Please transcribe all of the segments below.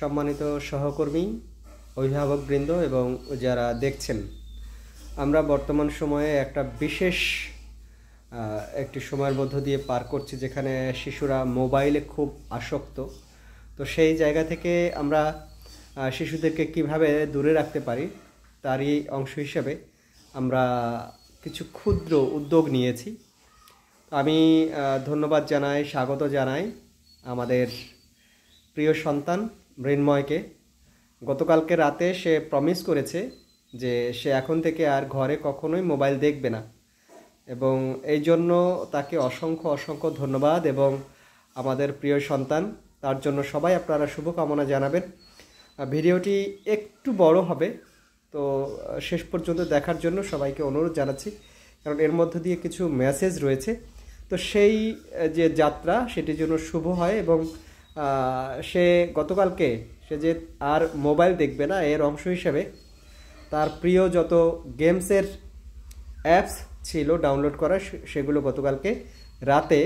সম্মানিত সহকর্মী, অভিভাবকবৃন্দ এবং যারা দেখছেন, আমরা বর্তমান সময়ে একটা বিশেষ একটি সময়ের মধ্য দিয়ে পার করছি যেখানে শিশুরা মোবাইলে খুব আসক্ত। তো সেই জায়গা থেকে আমরা শিশুদেরকে কিভাবে দূরে রাখতে পারি তারই অংশ হিসেবে আমরা কিছু ক্ষুদ্র উদ্যোগ নিয়েছি। আমি ধন্যবাদ জানাই, স্বাগত জানাই আমাদের প্রিয় সন্তান মৃন্ময়কে। গতকালকে রাতে সে প্রমিস করেছে যে সে এখন থেকে আর ঘরে কখনোই মোবাইল দেখবে না, এবং এই জন্য তাকে অসংখ্য অসংখ্য ধন্যবাদ। এবং আমাদের প্রিয় সন্তান, তার জন্য সবাই আপনারা শুভকামনা জানাবেন। ভিডিওটি একটু বড় হবে, তো শেষ পর্যন্ত দেখার জন্য সবাইকে অনুরোধ জানাচ্ছি, কারণ এর মধ্য দিয়ে কিছু মেসেজ রয়েছে। তো সেই যে যাত্রা সেটির জন্য শুভ হয়, এবং সে গতকালকে সে যে আর মোবাইল দেখবে না এর অংশ হিসেবে তার প্রিয় যত গেমসের অ্যাপস ছিল ডাউনলোড করা সেগুলো গতকালকে রাতে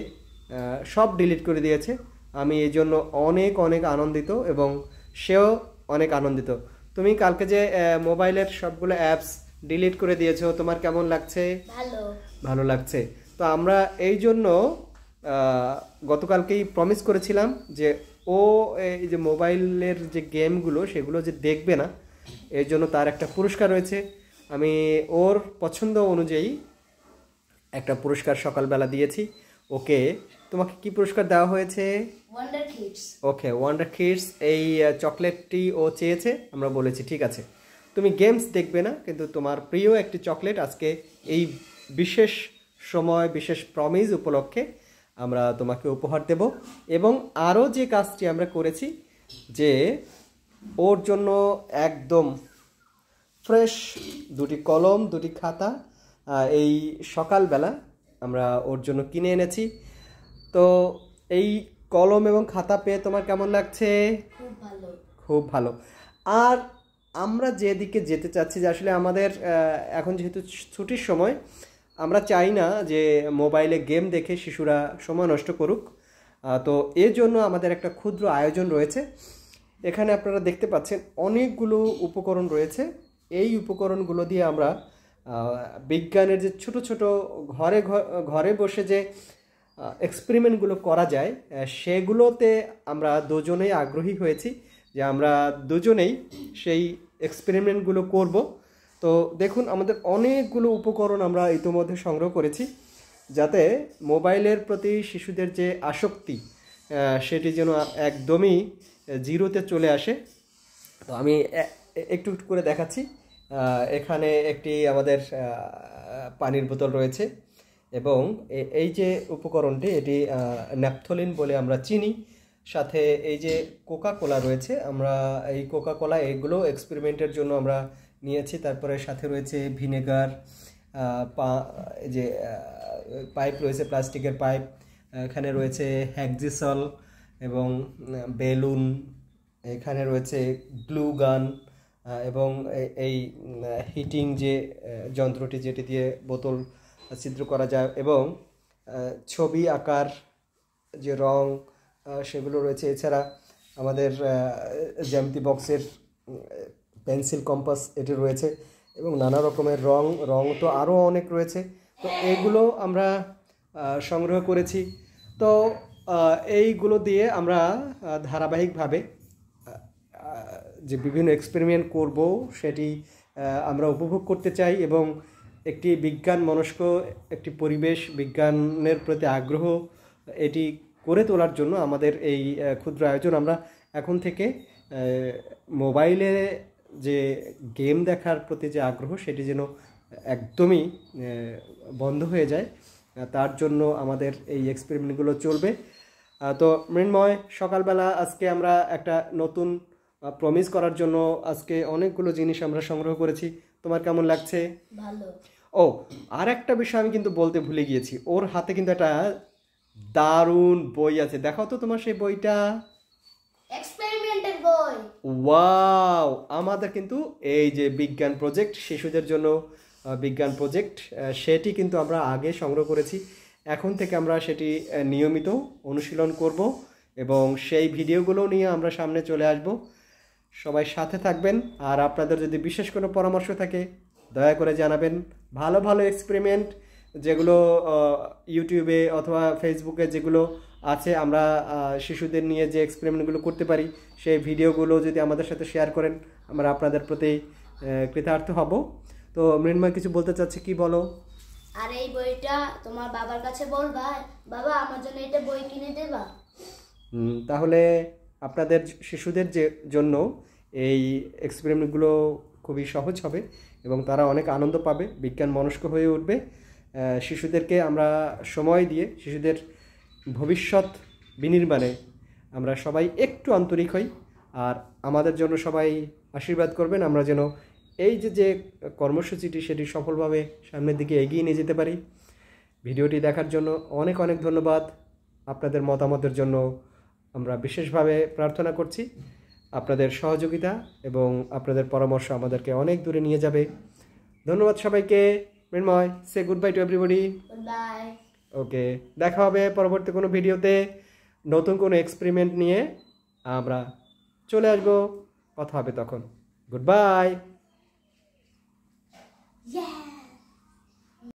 সব ডিলিট করে দিয়েছে। আমি এই জন্য অনেক অনেক আনন্দিত এবং সেও অনেক আনন্দিত। তুমি কালকে যে মোবাইলের সবগুলো অ্যাপস ডিলিট করে দিয়েছো, তোমার কেমন লাগছে? ভালো লাগছে। তো আমরা এই জন্য গতকালকেই প্রমিস করেছিলাম যে ও এই যে মোবাইলের যে গেমগুলো সেগুলো যে দেখবে না, এর জন্য তার একটা পুরস্কার রয়েছে। আমি ওর পছন্দ অনুযায়ী একটা পুরস্কার সকালবেলা দিয়েছি ওকে। তোমাকে কি পুরস্কার দেওয়া হয়েছে? Wonder kids. Okay, wonder kids. এই চকলেটটি ও চেয়েছে, আমরা বলেছি ঠিক আছে, তুমি গেমস দেখবে না, কিন্তু তোমার প্রিয় একটি চকলেট আজকে এই বিশেষ সময়, বিশেষ প্রমিস উপলক্ষে আমরা তোমাকে উপহার দেব। এবং আরও যে কাজটি আমরা করেছি যে ওর জন্য একদম ফ্রেশ দুটি কলম, দুটি খাতা এই সকালবেলা আমরা ওর জন্য কিনে এনেছি। তো এই কলম এবং খাতা পেয়ে তোমার কেমন লাগছে? খুব ভালো, খুব ভালো। আর আমরা যেদিকে যেতে চাচ্ছি যে আসলে আমাদের এখন যেহেতু ছুটির সময়, আমরা চাই না যে মোবাইলে গেম দেখে শিশুরা সময় নষ্ট করুক। তো এর জন্য আমাদের একটা ক্ষুদ্র আয়োজন রয়েছে। এখানে আপনারা দেখতে পাচ্ছেন অনেকগুলো উপকরণ রয়েছে। এই উপকরণগুলো দিয়ে আমরা বিজ্ঞানের যে ছোট ছোট ঘরে ঘরে বসে যে এক্সপেরিমেন্টগুলো করা যায় সেগুলোতে আমরা দুজনেই আগ্রহী হয়েছি যে আমরা দুজনেই সেই এক্সপেরিমেন্টগুলো করব। তো দেখুন, আমাদের অনেকগুলো উপকরণ আমরা ইতিমধ্যে সংগ্রহ করেছি যাতে মোবাইলের প্রতি শিশুদের যে আসক্তি সেটি যেন একদমই জিরোতে চলে আসে। তো আমি একটু একটু করে দেখাচ্ছি। এখানে একটি আমাদের পানির বোতল রয়েছে, এবং এই যে উপকরণটি এটি ন্যাপথলিন বলে আমরা চিনি। সাথে এই যে কোকা কোলা রয়েছে, আমরা এই কোকা কোলা এগুলো এক্সপেরিমেন্টের জন্য আমরা নিয়েছি। তারপরে সাথে রয়েছে ভিনেগার, যে পাইপ রয়েছে, প্লাস্টিকের পাইপ, এখানে রয়েছে হ্যাক্সিসল এবং বেলুন, এখানে রয়েছে গ্লু গান, এবং এই হিটিং যে যন্ত্রটি যেটি দিয়ে বোতল ছিদ্র করা যায়, এবং ছবি আঁকার যে রং সেগুলো রয়েছে। এছাড়া আমাদের জ্যামিতি বক্সের পেন্সিল, কম্পাস এটি রয়েছে, এবং নানা রকমের রং তো আরও অনেক রয়েছে। তো এইগুলো আমরা সংগ্রহ করেছি। তো এইগুলো দিয়ে আমরা ধারাবাহিকভাবে যে বিভিন্ন এক্সপেরিমেন্ট করব সেটি আমরা উপভোগ করতে চাই, এবং একটি বিজ্ঞান মনস্ক একটি পরিবেশ, বিজ্ঞানের প্রতি আগ্রহ এটি করে তোলার জন্য আমাদের এই ক্ষুদ্র আয়োজন। আমরা এখন থেকে মোবাইলে যে গেম দেখার প্রতি যে আগ্রহ সেটি যেন একদমই বন্ধ হয়ে যায়, তার জন্য আমাদের এই এক্সপেরিমেন্টগুলো চলবে। তো মৃন্ময়, সকালবেলা আজকে আমরা একটা নতুন প্রমিস করার জন্য আজকে অনেকগুলো জিনিস আমরা সংগ্রহ করেছি। তোমার কেমন লাগছে? ভালো। ও, আর একটা বিষয় আমি কিন্তু বলতে ভুলে গিয়েছি, ওর হাতে কিন্তু একটা দারুণ বই আছে। দেখাও তো তোমার সেই বইটা। এক্সপেরিমেন্টের বই। ওয়াও! আমাদের কিন্তু এই যে বিজ্ঞান প্রজেক্ট, শিশুদের জন্য বিজ্ঞান প্রজেক্ট, সেটি কিন্তু আমরা আগে সংগ্রহ করেছি। এখন থেকে আমরা সেটি নিয়মিত অনুশীলন করব, এবং সেই ভিডিওগুলো নিয়ে আমরা সামনে চলে আসব। সবাই সাথে থাকবেন। আর আপনাদের যদি বিশেষ কোনো পরামর্শ থাকে দয়া করে জানাবেন। ভালো ভালো এক্সপেরিমেন্ট যেগুলো ইউটিউবে অথবা ফেসবুকে যেগুলো আছে, আমরা শিশুদের নিয়ে যে এক্সপেরিমেন্টগুলো করতে পারি সেই ভিডিওগুলো যদি আমাদের সাথে শেয়ার করেন, আমরা আপনাদের প্রতি কৃতার্থ হব। তো মৃন্ময় কিছু বলতে চাচ্ছে, কি বলো? আর এই বইটা তোমার বাবার কাছে বলবা, বাবা আমার জন্য এটা বই কিনে দেবা। তাহলে আপনাদের শিশুদের জন্য এই এক্সপেরিমেন্টগুলো খুবই সহজ হবে এবং তারা অনেক আনন্দ পাবে, বিজ্ঞান মনস্ক হয়ে উঠবে। শিশুদেরকে আমরা সময় দিয়ে শিশুদের ভবিষ্যৎ বিনির্মাণে আমরা সবাই একটু আন্তরিক হই। আর আমাদের জন্য সবাই আশীর্বাদ করবেন, আমরা যেন এই যে কর্মসূচিটি সেটি সফলভাবে সামনের দিকে এগিয়ে নিয়ে যেতে পারি। ভিডিওটি দেখার জন্য অনেক অনেক ধন্যবাদ। আপনাদের মতামতের জন্য আমরা বিশেষভাবে প্রার্থনা করছি। আপনাদের সহযোগিতা এবং আপনাদের পরামর্শ আমাদেরকে অনেক দূরে নিয়ে যাবে। ধন্যবাদ সবাইকে। মৃন্ময়, সে good bye to everybody. Bye. Okay, দেখা হবে পরবর্তী কোনো ভিডিওতে নতুন কোনো এক্সপেরিমেন্ট নিয়ে আমরা চলে আসবো, কথা হবে তখন। Good bye.